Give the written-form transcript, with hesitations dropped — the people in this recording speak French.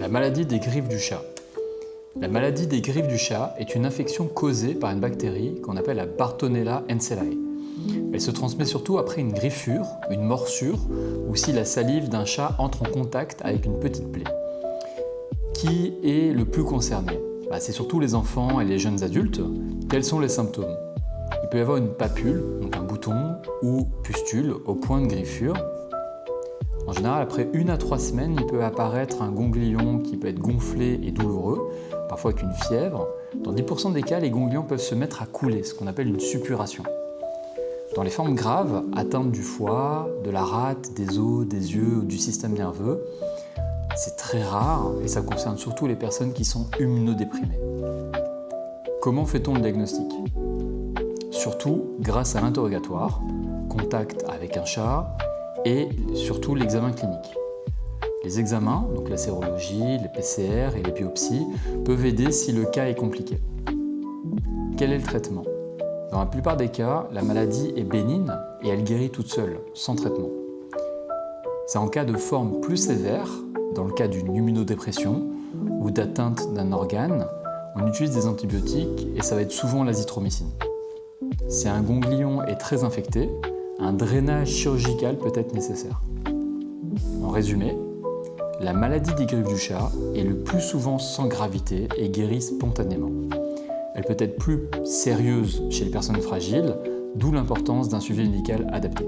La maladie des griffes du chat. La maladie des griffes du chat est une infection causée par une bactérie qu'on appelle la Bartonella enselae. Elle se transmet surtout après une griffure, une morsure, ou si la salive d'un chat entre en contact avec une petite plaie. Qui est le plus concerné? C'est surtout les enfants et les jeunes adultes. Quels sont les symptômes? Il peut y avoir une papule, donc un bouton, ou pustule au point de griffure. En général, après 1 à 3 semaines, il peut apparaître un ganglion qui peut être gonflé et douloureux, parfois avec une fièvre. Dans 10% des cas, les ganglions peuvent se mettre à couler, ce qu'on appelle une suppuration. Dans les formes graves, atteintes du foie, de la rate, des os, des yeux ou du système nerveux, c'est très rare et ça concerne surtout les personnes qui sont immunodéprimées. Comment fait-on le diagnostic? Surtout grâce à l'interrogatoire, contact avec un chat et surtout l'examen clinique. Les examens, donc la sérologie, les PCR et les biopsies, peuvent aider si le cas est compliqué. Quel est le traitement? Dans la plupart des cas, la maladie est bénigne et elle guérit toute seule, sans traitement. C'est en cas de forme plus sévère, dans le cas d'une immunodépression ou d'atteinte d'un organe, on utilise des antibiotiques et ça va être souvent l'azithromycine. Si un ganglion est très infecté, un drainage chirurgical peut être nécessaire. En résumé, la maladie des griffes du chat est le plus souvent sans gravité et guérit spontanément. Elle peut être plus sérieuse chez les personnes fragiles, d'où l'importance d'un suivi médical adapté.